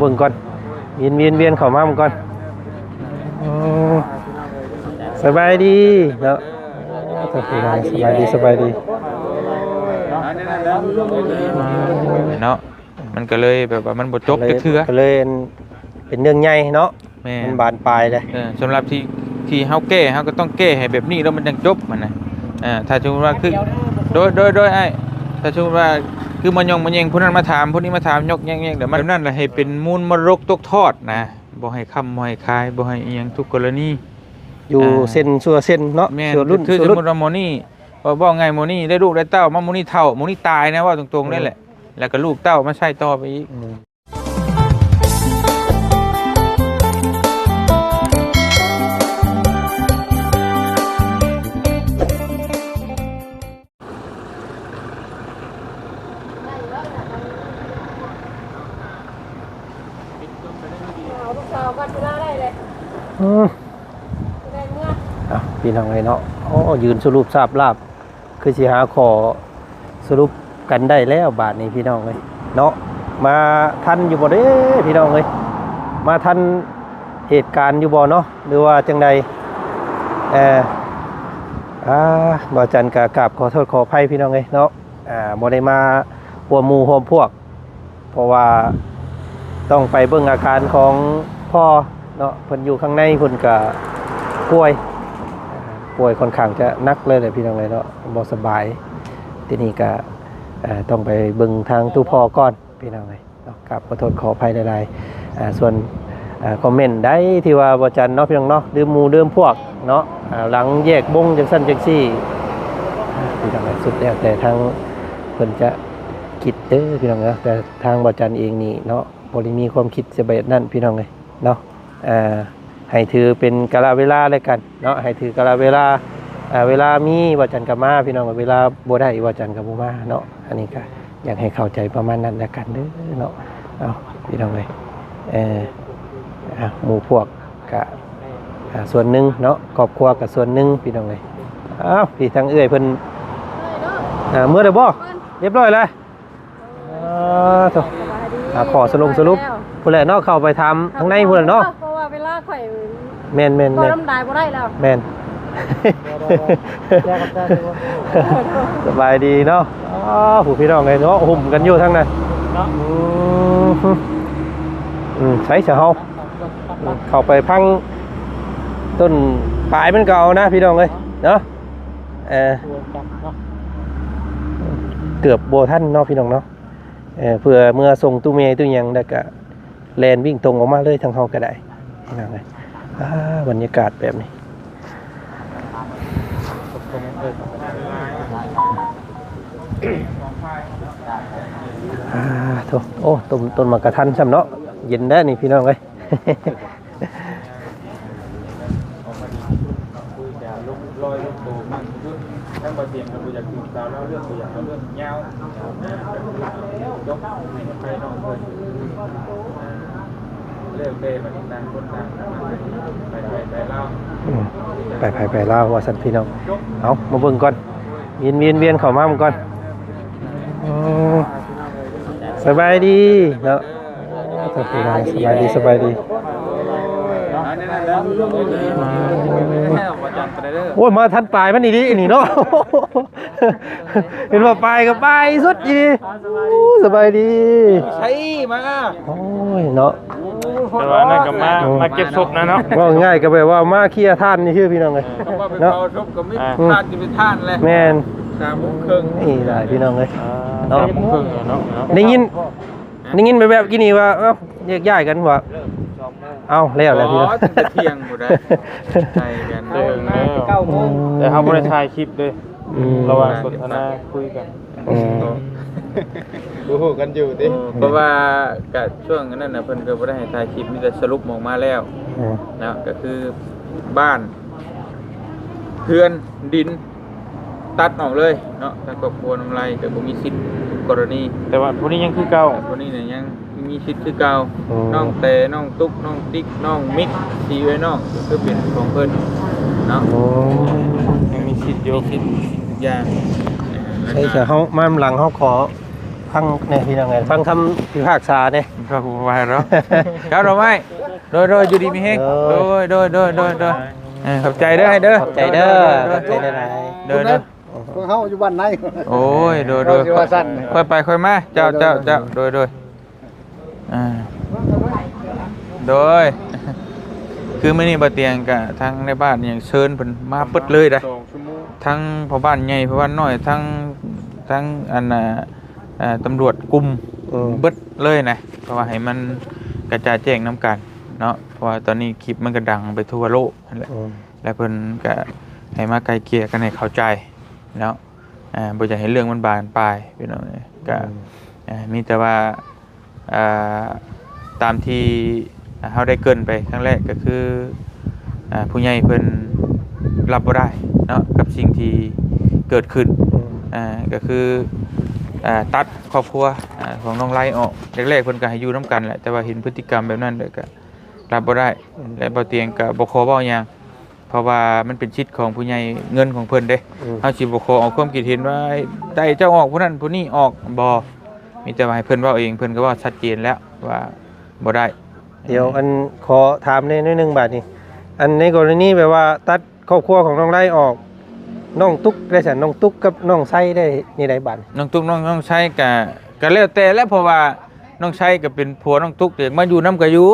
บิ่งก่อนเวียนเข้ามาเบิ่งก่อนสบายดีเนาะสบายดีเนาะมันก็เลยแบบว่ามันบ่จบจักเทื่อก็เลยเป็นเรื่องใหญ่เนาะมันบานปลายเลยสำหรับที่เฮาแก้เฮาก็ต้องแก้ให้แบบนี้แล้วมันจังจบมันนะถ้าสมมุติว่าคือโดยไอ้ถ้าสมมุติว่าคือมันยงมันแยงผู้นั้นมาถามผู้นี้มาถามยกแย่งๆเดี๋ยวมันนั่นแหละให้เป็นมูลมรกตกทอดนะบ่ให้ค้ำบ่ให้คายบ่ให้อีหยังทุกกรณีอยู่เส้นชั่วเส้นเนาะชั่วรุ่นคือสมมุติว่าโมนี่ว่าไงโมนี่ได้ลูกได้เต้ามาโมนี่เฒ่าโมนี่ตายนะว่าตรงๆนั่นแหละแล้วก็ลูกเต้ามาใช้ต่อไปอีกพี่น้องเลยเนาะยืนสรุปทราบลาบคือสิหาขอสรุปกันได้แล้วบาทนี้พี่น้องเลยเนาะมาทันอยู่บ่เด้พี่น้องเลยมาทันเหตุการณ์อยู่บ่เนาะหรือว่าจังใดบ่จันกะกราบขอโทษขออภัยพี่น้องเลยเนาะบ่ได้มาหัวหมู่หัวพวกเพราะว่าต้องไปเบิ่งอาการของพ่อเนาะเพิ่นอยู่ข้างในเพิ่นก็ป่วยค่อนข้างจะนักเลยแหละพี่น้องเลยเนาะบ่สบายทีนี้ก็ต้องไปเบิ่งทางตู้พ่อก่อนพี่น้องเลยเนาะครับขอโทษขออภัยหลายๆส่วนคอมเมนต์ได้ที่ว่าบ่จันเนาะพี่น้องเนาะดื่มหมู่ดื่มพวกเนาะหลังแยกบงจังซั่นจังซี่พี่น้องเลยสุดแล้วแต่ทางเพิ่นจะคิดพี่น้องเนาะแต่ทางบ่จันเองนี่เนาะบ่ได้มีความคิดจะแบบนั้นพี่น้องเลยเนาะให้ถือเป็นกาลเวลาเลยกันเนาะให้ถือกาลเวลาเวลามีว่าจันกับมาพี่น้องเวลาบ่ได้ว่าจันกับบ่มาเนาะอันนี้ก็อยากให้เข้าใจประมาณนั้นแล้วกันเด้อเนาะเอาพี่น้องเลยหมู่พวกกับส่วนหนึ่งเนาะครอบครัวกับส่วนหนึ่งพี่น้องเลยพี่ทางเอื้อยเพิ่นเมื่อเด้อบ่เรียบร้อยแล้วขอสรุปผู้ใดเนาะเข้าไปทำข้างในผู้ใดเนาะเพราะว่าเวลาข่อยแม่นบ่น้ำได้บ่ได้แล้วแม่นสบายดีเนาะผู้พี่น้องไงเนาะหุ่มกันอยู่ทั้งนั้นใช้เสาเข้าไปพังต้นปลายมันเก่านะพี่น้องเลยเนาะเกือบโบท่านเนาะพี่น้องเนาะเพื่อเมื่อส่งตู้เมย์ตู้ยังได้ก็แลนวิ่งตรงออกมาเลยทางเขาก็ได้พี่น้องเลยบรรยากาศแบบนี้โอ้ต้นมะกระทันซ้ำเนาะเย็นได้นี่พี่น้องเลยไปเล่าว่าสันพี่น้องเอามาเบิ่งก่อนเวียนเข้ามาเบิ่งก่อนสบายดีเนาะสบายดีโอ้ยมาทันปลายมันนี่เนาะเห็นว่าปลายกับปลายสุดอีสบายดีใช่มาโอ้ยเนาะแต่ว่านั่นก็มาเก็บศพนะเนาะว่าง่ายก็แบบว่ามาเคลียร์ท่านนี่ชื่อพี่น้องเลยเนาะศพก็ไม่ท่านจะเป็นท่านเลยแม่น3:30นี่ได้พี่น้องเลยเนาะเนาะได้ยินแบบกินนี่ว่าแยกย้ายกันว่าเอาแล้วพี่น้องจะเที่ยงหมดได้ใช่กัน9 โมงแต่เขาไม่ได้ถ่ายคลิปด้วยระหว่างสนทนาคุยกันดูกันอยู่ดิเพราะว่ากับช่วงนั้นนะเพิ่นก็บ่ได้ให้ถ่ายคลิปมีแต่สรุปออกมาแล้วนะก็คือบ้านเพื่อนดินตัดออกเลยเนาะทางครอบครัวน้องไรแต่บ่มีสิทธิ์กรณีแต่ว่าผู้นี้ยังคือเก่าผู้นี้เนี่ยยังมีสิทธิ์คือเก่าน้องเตน้องตุ๊กน้องติ๊กน้องมิกซีไว้น้องคือเป็นของเพิ่นเนาะยังมีสิทธิ์อยู่สิทธิ์ทุกอย่างใช่แต่เฮามาหลังเฮาขอ ฟังเนี่ยพี่น้องไงฟังคำพิพากษาเนี่ย ก็คงไปเนาะครับเราไม่โดยอยู่ดีมีเฮงโดยขอบใจเด้อให้เด้อ ขอบใจเด้อขอบใจเด้อ เด้อ พวกเขาอยู่บ้านไหน โอ้ยโดยค่อยไปค่อยมาเจ้าโดยโดยคือมื้อนี้บ่เตียงกะทั้งในบ้านยังเชิญเพิ่นมาเปิดเลยได้ทั้งพ่อบ้านใหญ่พ่อบ้านน้อยทั้งอันตำรวจกลุ่มเบิดเลยนะเพราะว่าให้มันกระจายแจ้งนํกันเนาะเพราะว่าตอนนี้คลิปมันก็ดังไปทั่วโลกนั่นแหละแล้วเพิ่นก็ให้มาไกลเกลี่ยกันให้เข้าใจเนาะบ่อยากให้เรื่องมันบานปลายพี่น้องก็มีแต่ว่าตามที่เฮาได้เกริ่นไปครั้งแรกก็คือผู้ใหญ่เพิ่นรับบ่ได้เนาะกับสิ่งที่เกิดขึ้นก็คือตัดครอบครัวของน้องไล่ออกแรกๆเพิ่นก็ให้อยู่นํกันแหละแต่ว่าเห็นพฤติกรรมแบบนั้นเด้อก็รับบ่ได้และบ่เตียงก็บ่ขอเว้าหยังเพราะว่ามันเป็นสิทธิ์ของผู้ใหญ่เงินของเพิ่นเด้เฮาสิบ่ขอเอาความคิดเห็นว่าได้เจ้าออกผู้นั้นผู้นี้ออกบ่มีแต่ว่าให้เพิ่นเว้าเองเพิ่นก็เว้าชัดเจนแล้วว่าบ่ได้เดี๋ยวอันขอถามนิดนึงบาดนี้อันในกรณีแบบว่าตัดครอบครัวของน้องไล่ออกน้องตุ๊กได้ฉันน้องตุ๊กกับน้องไส้ได้นี่ได้บัดน้องตุ๊กน้องไส้ก็แล้วแต่แล้วเพราะว่าน้องไส้ก็เป็นผัวน้องตุ๊กเด็กมาอยู่นำก็อยู่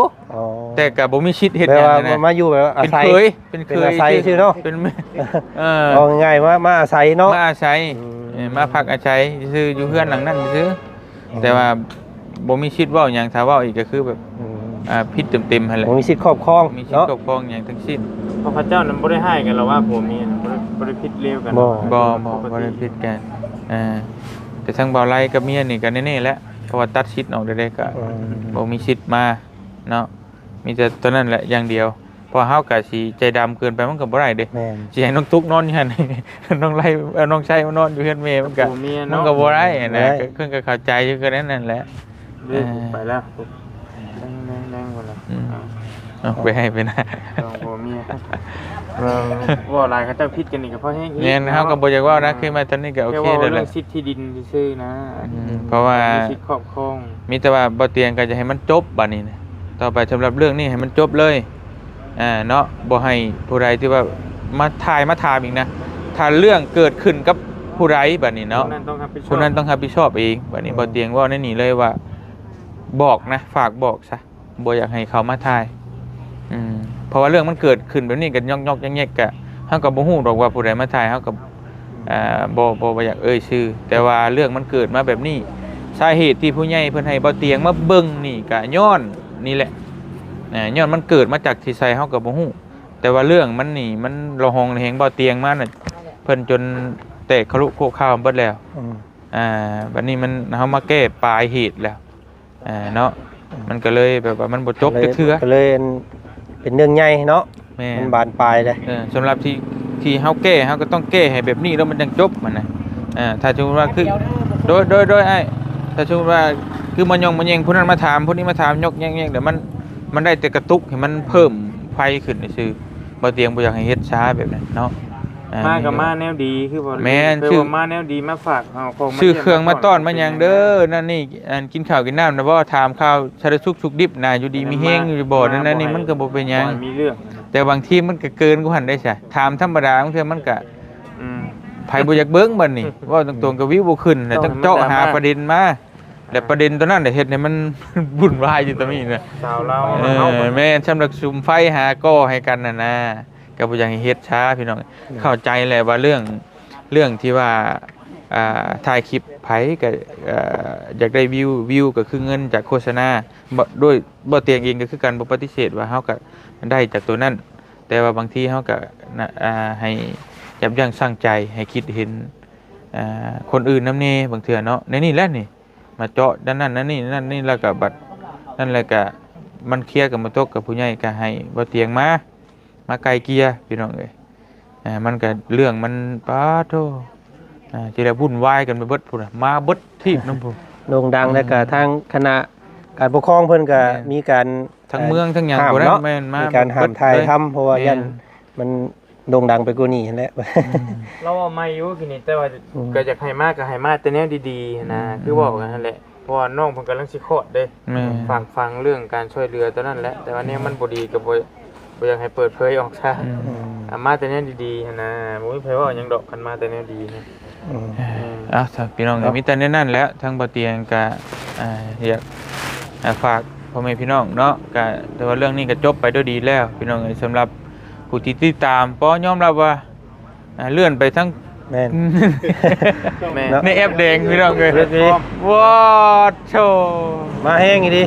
แต่ก็บ่มีสิทธิ์เฮ็ดหยังนะมาอยู่แบบว่าอาศัยเป็นเคยอาศัยชื่อเนาะเป็นเอาง่ายๆว่ามาอาศัยเนาะมาอาศัยมาพักอาศัยซื่ออยู่เฮือนหลังนั้นซื่อแต่ว่าบ่มีสิทธิ์เว้าหยังถ้าเว้าอีกก็คือแบบผิดเต็มๆหั่นแหละบ่มีสิทธิ์ครอบครองมีสิทธิ์ครอบครองหยังทั้งสิ้นเพราะพระเจ้านั้นบ่ได้ให้กันแล้วว่าผัวเมียบ่ได้ผิดเลวกันบ่ได้ผิดกันแต่ทั้งบ่าวไล่กับเมียนี่ก็แน่ๆแล้วเพราะว่าตัดสิทธิ์ออกได้ก็บ่มีสิทธิ์มาเนาะมีแต่ตัวนั้นแหละอย่างเดียวพอเฮาก็สิใจดำเกินไปมันก็บ่ได้เด้สิให้น้องตุ๊กนอนอยู่หั่นน้องไล่น้องชายมานอนอยู่เฮือนแม่มันก็บ่ได้นะเพิ่นก็เข้าใจอยู่คือนั่นแหละไปแล้วแรงก่อนแล้วไปให้ไปนะผัวเมียว่าหลายเขาเจ้าผิดกันนี่ก็เพราะแฮงเนี่ยเฮาก็บ่อยากว่านะคือมาตอนนี้ก็โอเคแล้วแหละสิทธิ์ที่ดินซื่อนะเพราะว่าสิทธิ์ครอบครองมีแต่ว่าบ่เตียงก็จะให้มันจบบัดนี้นะต่อไปสำหรับเรื่องนี้ให้มันจบเลยเนาะบ่ให้ผู้ใดที่ว่ามาถามอีกนะถ้าเรื่องเกิดขึ้นกับผู้ใดบัดนี้เนาะผู้นั้นต้องรับผิดชอบเองบัดนี้บ่เตียงว่าในนี้เลยว่าบอกนะฝากบอกซะบ่อยากให้เขามาถ่ายเพราะว่าเรื่องมันเกิดขึ้นแบบนี้กันยอกๆแยกๆกะเฮาก็บ่ฮู้ดอกว่าผู้ใดมาถ่ายเฮาก็บ่อยากเอ่ยชื่อแต่ว่าเรื่องมันเกิดมาแบบนี้สาเหตุที่ผู้ใหญ่เพิ่นให้บ่เตียงมาเบิ่งนี่ก็ย้อนนี่แหละย้อนมันเกิดมาจากที่ไสเฮาก็บ่ฮู้แต่ว่าเรื่องมันนี่มันระหองระแหงบ่เตียงมาน่ะเพิ่นจนแตกครุโคข้าวเบิดแล้วบัดนี้มันเฮามาแก้ปลายเหตุแล้วเนาะมันก็เลยแบบว่ามันบ่จบจักเทื่อก็เลยเป็นเรื่องใหญ่เนาะมันบานปลายเลยสำหรับที่เฮาแก้เฮาก็ต้องแก้ให้แบบนี้แล้วมันจังจบมันนะถ้าสมมุติว่าคือโดยไอ้ถ้าสมมุติว่าคือมันยงมันแยงผู้นั้นมาถามผู้นี้มาถามยกแยงๆเดี๋ยวมันได้แต่กระตุกให้มันเพิ่มไฟขึ้นซื่อบ่เตียงบ่อยากให้เฮ็ดช้าแบบนั้นเนาะมากับมาแนวดีคือบ่แม่นชื่อมาแนวดีมาฝากเอาของชื่อเครื่องมาต้อนมาหยังเด้อนั่นนี่กินข้าวกินน้ำนะบ่ถามข่าวชาดสุกดิบน่ะอยู่ดีมีแฮงอยู่บ่นั่นนี่มันก็บ่เป็นหยังมีเรื่องแต่บางทีมันก็เกินกว่าหันได้ใช่ถามธรรมดาบางเทื่อมันก็ไผบ่อยากเบิ่งบัดนี้เว้าตรงๆก็วิวบ่ขึ้นแล้วต้องเจาะหาประเด็นมาแล้วประเด็นตัวนั้นน่ะเฮ็ดให้มันวุ่นวายอยู่ตรงนี้น่ะสาวเราแม่นสำหรับซุมไฟหาก่อให้กันน่ะนะก็บ่อยากให้เฮ็ดช้าพี่น้องเข้าใจแหละว่าเรื่องที่ว่าถ่ายคลิปไผก็อยากได้วิวก็คือเงินจากโฆษณาด้วยบ่เตียงเองก็คือการบ่ปฏิเสธว่าเฮาก็ได้จากตัวนั้นแต่ว่าบางทีเฮาก็ให้ยับยั้งชั่งใจให้คิดเห็นคนอื่นนำแน่บางเทื่อเนาะในนี่แหละนี่มาเจาะด้านนั้นนี่แล้วก็บัดนั่นแหละก็มันเคลียร์กับมาตกกับผู้ใหญ่ก็ให้บ่เตียงมาไกลเกลียพี่น้องเอ้ยมันก็เรื่องมันปาโธที่ได้วุ่นวายกันไปเบิดพุ่นมาเบิดที่นำพุ่นโด่งดังแล้วก็ทางคณะการปกครองเพิ่นก็มีการทั้งเมืองทั้งหยังบ่ได้แม่นมามีการห้ามถ่ายทำเพราะว่ายันมัน โด่งดังไปกว่านี้แหละ เราเอาไม่อยู่กินนี่แต่ว่าก็อยากให้มากก็ให้มากแต่แนวดีๆนะคือบอกกันนั่นแหละเพราะว่าน้องเพิ่นกำลังสิคลอดเด้ แม่ ฟังเรื่องการช่วยเหลือตัวนั้นแหละแต่ว่าเนี่ยมันบ่ดีก็บ่อยากให้เปิดเผยออกซะมาแต่แนวดีๆนะบ่มีไผว่าหยังดอกกันมาแต่แนวดีนะ ถ้าพี่น้องมีแต่นั่นแหล้วทางบ่เตียงก็อยากฝากพ่อแม่พี่น้องเนาะก็แต่ว่าเรื่องนี้ก็จบไปด้วยดีแล้วพี่น้องสำหรับผู้ที่ติดตามก็ยอมรับว่าเลื่อนไปทั้ง แม่น แม่ ในแอปแดงพี่น้องเลยว้าโช มาแห้งอีดี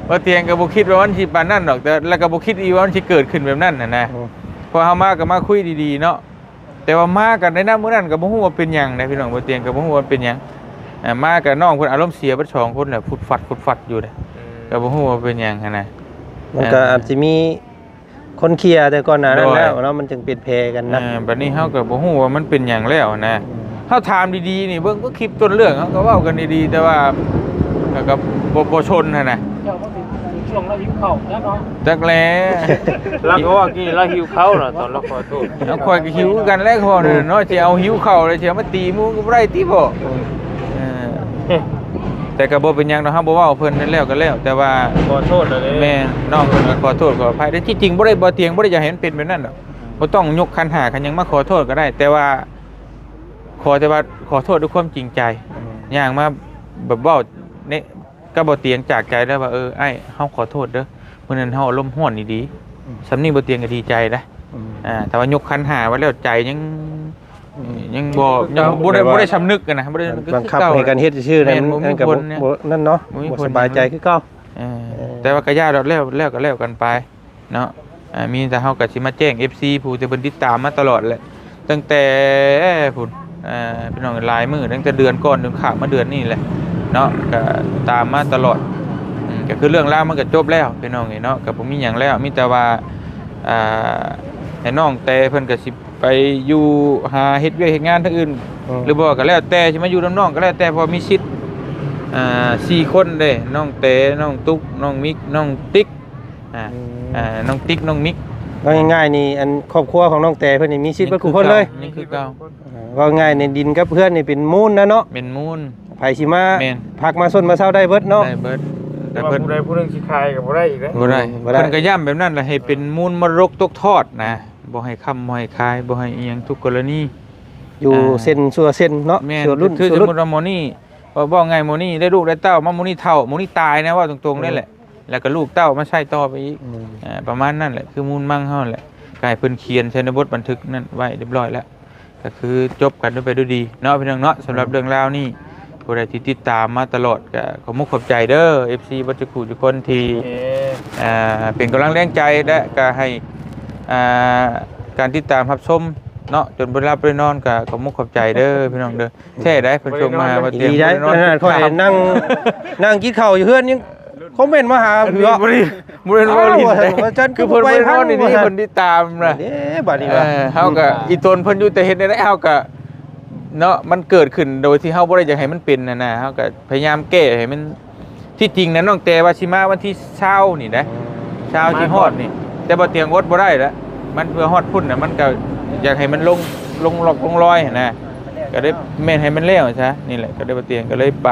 บ่เตียงก็บ่คิดว่ามันสิปานนั้นดอกแต่แล้วก็บ่คิดอีว่ามันสิเกิดขึ้นแบบนั้นน่ะนะพอเฮามาก็มาคุยดีๆเนาะแต่ว่ามากันในมื้อนั้นก็บ่ฮู้ว่าเป็นหยังนะพี่น้องบ่เตียงก็บ่ฮู้ว่าเป็นหยังมากับน้องเพิ่นอารมณ์เสียเบิด2คนน่ะฟุดฟัดอยู่เด้ก็บ่ฮู้ว่าเป็นหยังหั่นน่ะ มันก็อาจจะมีคนเคลียร์แต่ก่อนหน้านั้นแล้วเนาะมันจึงเปลี่ยนแพรกันนะ บัดนี้เฮาก็บ่ฮู้ว่ามันเป็นหยังแล้วนะเฮาถามดีๆนี่เบิ่งก็คลิปต้นเรื่องเฮาก็เว้ากันดีๆแต่ว่าก็บ่ชนหั่นน่ะ เดี๋ยวก็ถึงช่วงเราหิวข้าวแล้วเนาะ จักแล เราก็ว่ากี้เราหิวเขาเหรอตอนเราขอโทษ เอาข่อยก็หิวกันแล้วพอนั่นเนาะสิเอาหิวข้าวเลยสิเอามาตีหมู่ก็บ่ได้ติบ่แต่ก็บ่เป็นหยังเนาะเฮาบ่เว้าเพิ่นนั่นแล้วก็แล้ว แต่ว่า ขอโทษเลย แม่น้องเพิ่นก็ขอโทษขออภัยแต่ที่จริงบ่ได้บ่เตียงบ่ได้อยากให้มันเป็นแบบนั้นดอกบ่ต้องยกคันหาคันหยังมาขอโทษก็ได้ แต่ว่าขอโทษด้วยความจริงใจย่างมาแบบเว้าเนี่ยก็บ่เตียงจากใจแล้วว่าไอ้เฮาขอโทษเด้อมื้อนั้นเฮาอารมณ์ร้อนดีๆสำนี้บ่เตียงก็ดีใจนะแต่ว่ายกคันหาไว้แล้วใจยังบ่ได้สำนึกกันนะบ่ได้ บังคับให้กันเฮ็ดชื่อนั้นนั่นก็บ่นั่นเนาะบ่สบายใจคือเก่า แต่ว่าก็ย่าแล้วก็แล้วกันไปเนาะมีแต่เฮาก็สิมาแจ้ง FC ผู้ที่เพิ่นติดตามมาตลอดแหละตั้งแต่พุ่นพี่น้องหลายมื้อตั้งแต่เดือนก่อนจนข้ามมาเดือนนี้แหละเนาะก็ตามมาตลอดก็คือเรื่องราวมันก็จบแล้วพี่น้องนี่เนาะก็บ่มีหยังแล้วมีแต่ว่าให้น้องแต่เพิ่นก็สิไปอยู่หาเฮ็ดเวียกเฮ็ดงานทางอื่นหรือบ่ก็แล้วแต่สิมาอยู่นำน้องก็แล้วแต่เพราะมีสิทธิ์4คนเด้น้องเตน้องตุ๊กน้องมิกน้องติ๊กน้องติ๊กน้องมิก ก็ง่ายๆนี่อันครอบครัวของน้องแต่เพิ่นนี่มีชีวิตเบิดทุกคนเลย นี่คือเก่า ก็ง่ายในดินกับเพื่อนนี่เป็นมูลนะเนาะ เป็นมูล ไผสิมา แม่น พักมาส้นมาเช้าได้เบิดเนาะ ได้เบิด แต่ แต่ เพิ่ เพิ่ น น ผู้ใดผู้หนึงสิคายก็บ่ได้อีกแล้ว บ่ได้ บ่ได้ เพิ่นก็ย้ำแบบนั้นแหละให้เป็นมูลมรกตกทอดนะบ่ให้ค้ำบ่ให้คายบ่ให้อีหยังทุกกรณี อยู่เส้นสัวเส้นเนาะ แม่น สัวรุ่น คือ สัว สม รุ่น มุติว่าหมอนี่ว่าไงหมอนี่ได้ลูกได้เต้ามาหมอนี่เฒ่าหมอนี่ตายนะว่าตรงๆนั่นแหละแล้วก็ลูกเต้ามาใช้ต่อไปอีกประมาณนั้นแหละคือมูลมั่งเฮาแหละกายเพิ่นเขียนใช้ในบทบันทึกนั่นไว้เรียบร้อยแล้วก็คือจบกันด้วยไปด้วยดีเนาะพี่น้องเนาะสำหรับเรื่องราวนี้ผู้ใดที่ติดตามมาตลอดก็ขอมุกขอบใจเด้อ FC บัจจุกุทุกคนที่เป็นกำลังแรงใจและก็ให้การติดตามรับชมเนาะจนบ่หลับบ่ได้นอนก็ขอมุกขอบใจเด้อพี่น้องเด้อแท้ได้เพิ่นส่งมาว่าเตรียม ดีได้ บ่ ขนาดค่อยนั่งกินข้าวอยู่เฮือนยังคอมเมนต์มาหา บ่ เพื่อ ได้นอนลิ้นได้คือเพิ่นบ่ได้นอนนี่เพิ่นติดตามนะ เด้บัดนี้ว่า เฮาก็อีตนเพิ่นอยู่แต่เฮ็ดได้เฮาก็เนาะมันเกิดขึ้นโดยที่เฮาบ่ได้อยากให้มันเป็นนะเฮาก็พยายามแก้ให้มันที่จริงนะน้องแต่ว่าสิมาวันที่20นี่นะ20สิฮอดนี่แต่บ่เตียงอดบ่ได้แล้วมันเพื่อฮอดพุ่นน่ะมันก็อยากให้มันลงหลอกลงรอยนะก็ได้แม่นให้มันแล้วซะนี่แหละก็ได้บ่เตียงก็เลยไป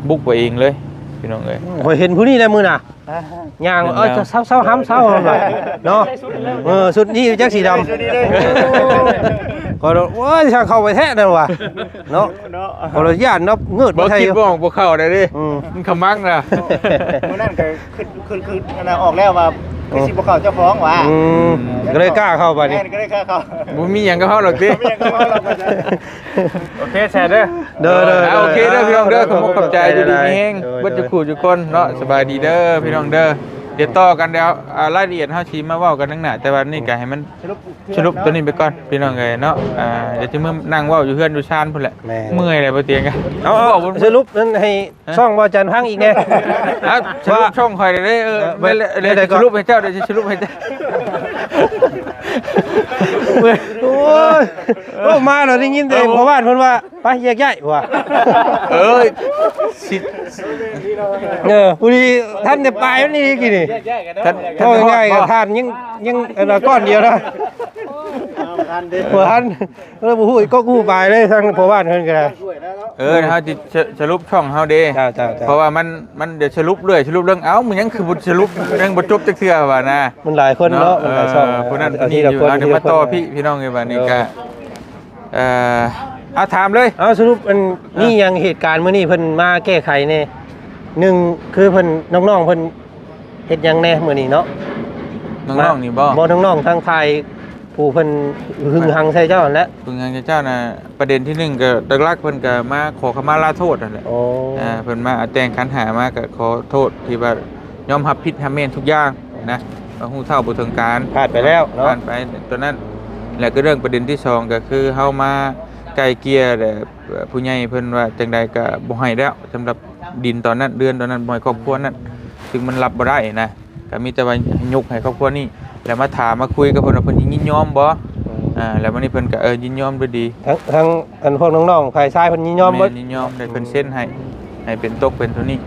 บุกไปเองเลยพี่น้องเอ้ย ข่อยเห็นผู้นี้แล้วมื้อน่ะย่างจะเศร้าห้ำเศร้าเนาะสุดนี้จักสีดำก็โอ้ยช่างเข้าไปแท้นั่นว่ะเนาะขออนุญาตเนาะเงือด บ่ บ่ใช่ คิดบ่ออกบ่เข้าได้ดิ มันขมักนะ มื้อนั้นก็คืออันน่ะออกแล้วว่าคือสิบ่เข้าเจ้าของว่า ก็เลยกล้าเข้าไปนี่ แม่นก็ได้เข้า บ่มีหยังกับเฮาหรอกติ โอเคแชร์เด้อ เด้อ โอเคเด้อพี่น้องเด้อขอบคุณใจดีๆมีแฮงเบิดทุกคู่ทุกคนเนาะสบายดีเด้อพี่น้องเด้อเดี๋ยวต่อกันเดี๋ยวรายละเอียดเฮาสิมาเว้ากันข้างหน้าแต่ว่านี่ก็ให้มันสรุปตัวนี้ไปก่อนพี่น้องเอ้ยเนาะเดี๋ยวจะมานั่งเว้าอยู่เฮือนอยู่ชานพุ่นแหละเมื่อยเลยบ่เตียงกัน เอาสรุปนั้นให้ช่องบ่จันพังอีกแน่ สรุปช่องข่อยได้เดี๋ยวสรุปให้เจ้าเดี๋ยวจะสรุปให้เจ้า โอ้มาแล้วได้ยินแต่พ่อบ้านเพิ่นว่าไปแยกย้ายว่ะ สิ ผู้นี้ท่านจะตายวันนี้กี่นี่ ท่าน เท่าง่ายๆกับท่านยังก้อนเดียวนะ ทันเด้ บ่ทันแล้วบ่ฮู้ก็กู้ไปเลยทางพ่อบ้านเพิ่นก็ได้ ช่วยแล้วเนาะ เฮาสิสรุปช่องเฮาเด้ เจ้าๆๆ เพราะว่ามันเดี๋ยวสรุปเรื่อยสรุปเรื่องมึงยังคือบ่สรุปยังบ่จบจักเทื่อว่านะ มันหลายคนเนาะมันหลายช่อง ผู้นั้น เอา นี่ ทีละ อยู่ คน เอาเดี๋ยวมาต่อพี่น้องเอ้ยบัดนี้ก็เอาถามเลย เอาสรุปมันนี่ยังเหตุการณ์มื้อนี้เพิ่นมาแก้ไขแน่หนึ่งคือเพิ่นน้องๆเพิ่นเฮ็ดหยังแน่มื้อนี้เนาะ น้องๆนี่บ่ บ่น้องๆทางภายผู้เพิ่นหึงหังใส่เจ้านั่นแหละ เพิ่นทางเจ้าน่ะประเด็นที่1ก็หลักๆเพิ่นก็มาขอขมาลาโทษนั่นแหละ โอ้ เพิ่นมาแต่งขันหามาก็ขอโทษที่ว่ายอมรับผิดทำเมนทุกอย่างนะว่าฮู้เท่าบ่ถึงการ พลาดไปแล้วเนาะ ผ่านไปตัวนั้นแล้วก็เรื่องประเด็นที่2ก็คือเฮามาไกลเกลี่ยแต่ผู้ใหญ่เพิ่นว่าจังใดก็บ่ให้แล้วสำหรับดินตอนนั้นเดือนตอนนั้นบ่ให้ครอบครัวนั้นซึ่งมันรับบ่ได้นะก็มีแต่ว่ายกให้ครอบครัวนี้แล้วมาถามมาคุยกับเพิ่นว่าเพิ่นยินยอมบ่แล้ววันนี้เพิ่นก็ยินยอมด้วยดี ทั้งอันพวกน้องๆภายซ้ายเพิ่นยินยอมเบิด แยินยอมได้เพิ่นเซ็นให้เป็นตกเป็นตัวนี้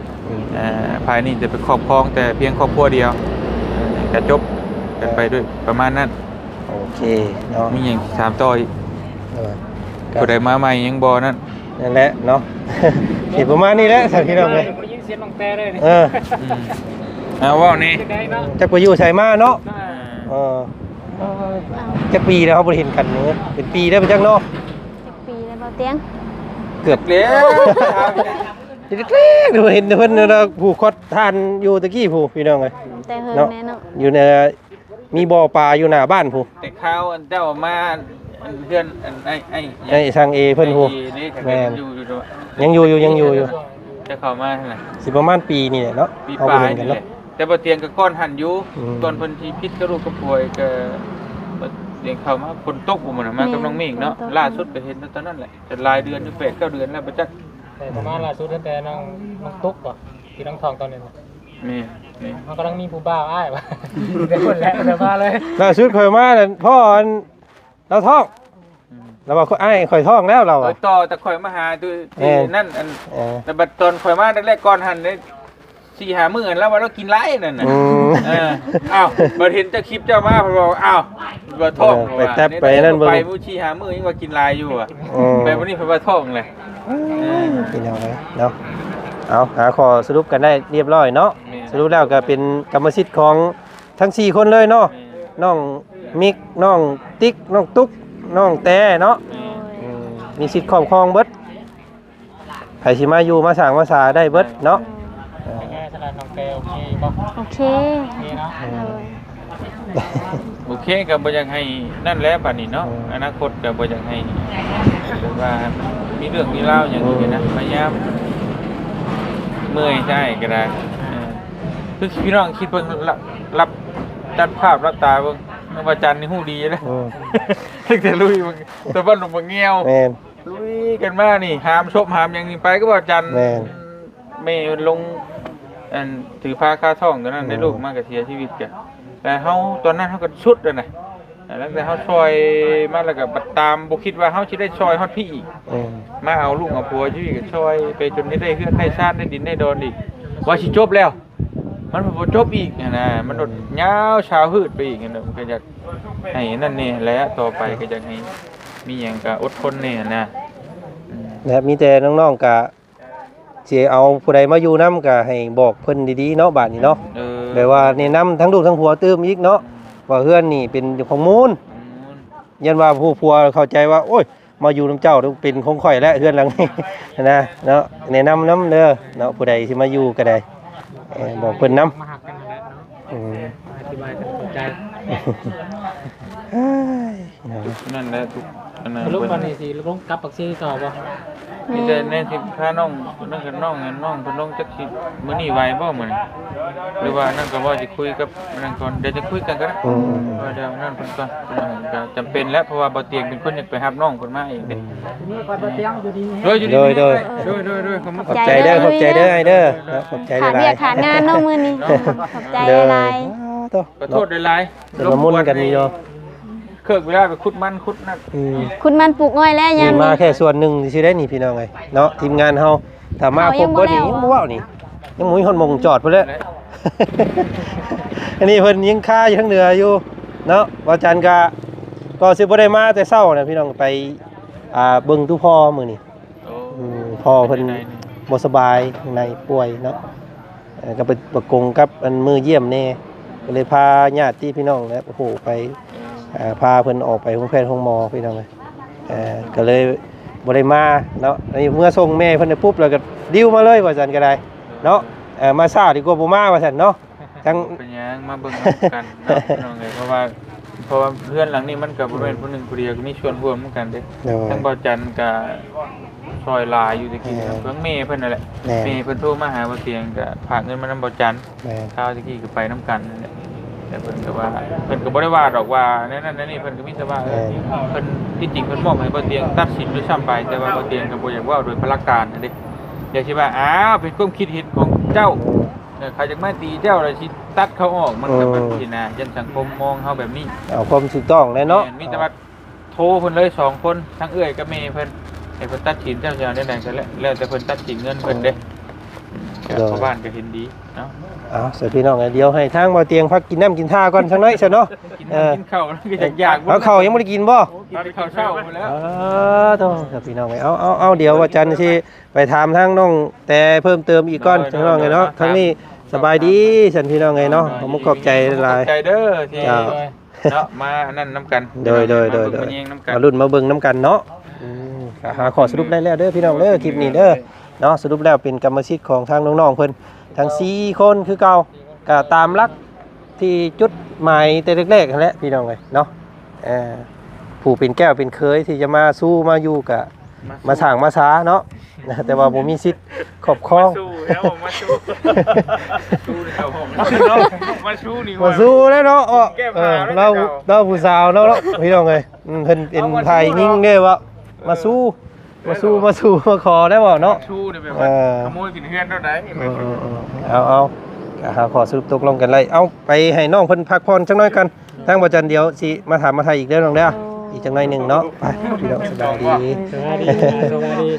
ภายนี้จะเป็นครอบครองแต่เพียงครอบครัวเดียวก็จบกันไปด้วยประมาณนั้น โอเคเนาะ มีหยังถามต่ออีก เออ ผู้ใดมาใหม่ยังบ่นั่น นั่นแหละเนาะ สิประมาณนี้แหละสักทีน้องเอ้ย ยินเสียงน้องแต่เลยนี่ เออ เว้านี่ ได้เนาะ จักไปอยู่ไสมาเนาะเออจักปีแล้วเฮาบ่ได้เห็นกันเนาะเป็นปีแล้วเป็นจักเนาะ ปีแล้วเบาเตียง เกือบ แล้ว เล็กๆดูเห็นเพิ่นเราผูกคอทานอยู่ตะกี้ผู้พี่น้องเอ้ย แต่เฮิง เนาะ แน่เนาะ อยู่ในมีบ่อปลาอยู่หน้าบ้านผู้ แต่ข้าวอันเจ้ามาอันเพื่อนอันไอ้ ไอ้ทางเอเพิ่นผู้ นี่ แม่น อยู่ด้วย ยังอยู่อยู่ จะเข้ามาเท่าไหร่ สิประมาณปีนี่แหละเนาะ ปี เอา ป ไป ลาย เห็นกั นี่ น แห เนาะ ละแต่บ่เตียงก็ก้อนหันอยู่ อืม ตอนเพิ่นที่พิษกับลูกกับป่วยก็บ่เตียงเข้ามาฝนตกบ่มันมากับน้องเมฆเนาะล่าสุดก็เห็นตอนนั้นแหละจะหลายเดือนอยู่8 9เดือนแล้วบ่จัก แต่ประมาณล่าสุดตั้งแต่น้องตุ๊กป่ะที่น้องทองตอนนี้ นี่ มันกำลังมีผู้บ่าวอ้ายป่ะเป็นคนแล้วเดี๋ยวมาเลย ล่าสุดข่อยมานั่นพ่ออันเราท้องเราว่าอ้ายข่อยท้องแล้วเรา ข่อ อ่ะ ยต่อแต่ข่อยมาหาที่ แม่น นั่นอัน เออ แต่บัดตอนข่อยมาแรกๆก่อนหันได้4-5 มื้อแล้วว่าเรากินหลายนั่นน่ะ อืม อ้าวบัดเห็นเจ้าคลิปเจ้ามาเพิ่นบอกอ้าวบ่ท้อง ไปแตบไปนั่นเบิ่ง ไปมื้อ4-5 มื้อยังว่ากินหลายอยู่อ่ะ อืม ไปวันนี้เพิ่นว่าท้องเลย พี่น้องเอ้ยเนาะเอาหาขอสรุปกันได้เรียบร้อยเนาะสรุปแล้วก็เป็นกรรมสิทธิ์ของทั้ง4คนเลยเนาะน้องมิกน้องติ๊กน้องตุ๊กน้องแต่เนาะ โดย อืมมีสิทธิ์ครอบครองเบิดไผสิมาอยู่มาสร้างมาสาได้เบิดเนาะ แค่สลัดน้องแต่โอเคป่ะ โอเค โอเคเนาะ โดย โอเคก็บ่อยากให้นั่นแหละบัดนี้เนาะอนาคตก็บ่อยากให้แบบว่ามีเรื่องมีราวอย่างนี้นะพยายามเมื่อยได้ก็ได้คือพี่น้องคิดเบิ่งรับจัดภาพรับตาเบิ่งว่าจันนี่ฮู้ดีนะ อืม ตั้งแต่ลุยเบิ่งแต่บ้านบ่เงียว แม่น ลุยกันมานี่หามชบหามอย่างนี้ไปก็ว่าจัน แม่น ไม่ลงอันถือผ้าคาท้องตอนนั้นได้ลูกมากก็เสียชีวิตกันแต่เฮาตอนนั้นเฮาก็ชุดแล้วนะแล้วแต่เฮาซอยมาแล้วก็บัดตามบ่คิดว่าเฮาสิได้ซอยฮอดพี่อีก อืม มาเอาลูกเอาผัวชีวิตก็ซอยไปจนได้เฮือนได้ชาติได้ดินได้ดอนอีกว่าสิจบแล้ว มันบ่จบอีกนะมันโดดยาวชาวฮืดไปอีกนะมันก็อยากให้นั่นนี่แหละต่อไปก็อยากให้มีหยังก็อดทนแน่นะ นะครับมีแต่น้องๆก็สิเอาผู้ใดมาอยู่นํก็ให้บอกเพิ่นดีๆเนาะบาดนี้เนาะ แบบว่าแนะนำทั้งลูกทั้งผัวตื้มอีกเนาะว่าเฮือนนี่เป็นเจ้าของมูลยันว่าผู้ผัวเข้าใจว่าโอ้ยมาอยู่น้ำเจ้าต้องเป็นของข่อยและเฮือนหลังนี้ นะเนาะแนะนำน้ำเด้อเนาะผู้ใดที่มาอยู่ก็ได้บอกเพิ่นนำ มาหักกันนั่นแหละเนาะอธิบายกันเข้าใจ นั่นแหละทุกอันนั้น ลูกวันนี้สิลูกกลับปักซี่ต่อป่ะ มีแต่แน่สิพาน้องนั่นกับน้องนั่นน้องเพิ่นน้องจักสิมื้อนี้ไหวบ่มื้อนี้หรือว่านั่นก็ว่าสิคุยกับนั่นก่อนเดี๋ยวจะคุยกันก็ได้ อืม ว่าเดี๋ยวนั่นเพิ่นก่อนก็จำเป็นแล้วเพราะว่าบ่เตียงเป็นคนอยากไปรับน้องเพิ่นมาเองเด้ นี่ก่อนเตียงอยู่ดี โดยอยู่ดี โดย ขอบคุณ ขอบใจเด้อขอบใจเด้อไอ้เด้อเนาะขอบใจ ขาด หลา เรี ย ยกขาดงานเนาะมื้อนี้ขอบใจ เด้อ หลาย ตัว ขอโทษหลาย เดี๋ยวมามุ่นกันนี่เนาะ เครื่องเวลาไปขุดมันขุดนั่น อืม ๆคุณมันปลูกอ้อยแล้วยั นี่ ง มาแค่ส่วนหนึ่งที่สิได้นี่พี่น้องไงเนาะทีมงานเฮาถ้ามาครบเบิดนี่ยังบ่เว้านี่ยังบ่มีคนมงจอดพุ่นแล้ว อันนี้เพิ่นยังค้าอยู่ทั้งเหนืออยู่เนาะว่าจันก็ ก็สิบ่ได้มาแต่เช้านะพี่น้องไปเบิ่งตู้พ่อมื้อนี้ โอ้ พ่อเพิ่นบ่สบายข้างในป่วยเนาะก็ไปประกงกับอันมือเยี่ยมแน่ก็เลยพาญาติพี่น้องและโอ้โหไปพาเพิ่นออกไปโรงแพทย์โรงหมอพี่น้องเลยก็เลยบ่ได้มาเนาะอันนี้เมื่อส่งแม่เพิ่นได้ปุ๊บแล้วก็ดิวมาเลยว่าซั่นก็ได้เนาะมาช้าดีกว่าบ่มาว่าซั่นเนาะทั้ง เป็นหยังมาเบิ่งกันเนาะพี่น้องเอ้ยเพราะว่าเพื่อนหลังนี้มันก็บ่แม่นผู้หนึงผู้เดียวก็มีส่วนร่วมเหมือนกันเด้ ทั้งบ่จันก็ซอยลายอยู่ตะกี้นะครับเพิ่งเมย์เพิ่นนั่นแหละเมย์เพิ่นโทรมาหาบ่เตียงก็ฝากเงินมานำบ่จันข้าวตะกี้ก็ไปนํกันนั่นแหละแต่เพิ่นก็ว่าเพิ่นก็บ่ได้ว่าดอกว่านั่นนี่เพิ่นก็มีแต่ว่าเพิ่นที่จริงเพิ่นมอบให้บ่เตียงตัดสินด้วยซ้ำไปแต่ว่าบ่เตียงก็บ่อยากเว้าโดยพละการนั่นเด้อยากสิว่าอ้าวเป็นความคิดเห็นของเจ้าใครจะมาตีเจ้าแล้วสิตัดเขาออกมันก็แบบนี้นะยันสังคมมองเฮาแบบนี้ เอาความถูกต้องเลยเนาะ มีแต่ว่าโทรเพิ่นเลย2คนทั้งเอื้อยกับเมย์เพิ่นให้เพิ่นตัดสินเจ้าได้ไหนก็แล้วแต่เพิ่นตัดสินเงินเพิ่นเด้ชาวบ้านก็เห็นดีเนาะ เอาเสร็จพี่น้องเดี๋ยวให้ทางบ่เตียงพักกินน้ำกินท่าก่อนสักน้อยซะเนาะ กินข้าวแล้วก็อยาก เอาข้าวยังบ่ได้กินบ่ กินข้าวเช้าหมดแล้ว โธ่ครับพี่น้องเอาเดี๋ยวว่าจันทร์สิไปถามทางน้องแต่เพิ่มเติมอีกก่อนพี่น้องเนาะทั้งนี้สบายดีฉันพี่น้องเนาะผมขอบใจหลาย ขอบใจเด้อที่เนาะมานั่นน้ำกัน โดยมารุ่นมาเบิ่งน้ำกันเนาะหาข้อสรุปได้แล้วเด้อพี่น้องเด้อคลิปนี้เด้อเนาะสรุปแล้วเป็นกรรมสิทธิ์ของทางน้องๆเพิ่นทั้ง4คนคือเก่าก็ตามหลักที่จุดหมายแต่แรกๆนั่นแหละพี่น้องเอ้ยเนาะผู้เป็นแก้วเป็นเคยที่จะมาสู้มาอยู่กับมาสั่งมาช้าเนาะแต่ว่าผมมีสิทธิ์ขอบครอง สู้แล้วมาสู้สู้แล้วผมมาสู้นี่ มาสู้แล้วเนาะเราผู้สาวเนาะพี่น้องเอ้ยเพิ่นเป็นไทยยิ่งเด้อว่ามาสู้มาขอได้บ่เนาะ สู้นี่แบบว่าขโมยกินเฮือนเท่าใด เอาหาขอสรุปตกลงกันเลยเอาไปให้น้องเพิ่นพักผ่อนจังน้อยกันทางบ่จันเดี๋ยวสิมาถามมาไทยอีกเด้อน้องเด้ออีกจังน้อยนึงเนาะไปพี่น้องสบายดี สวัสดี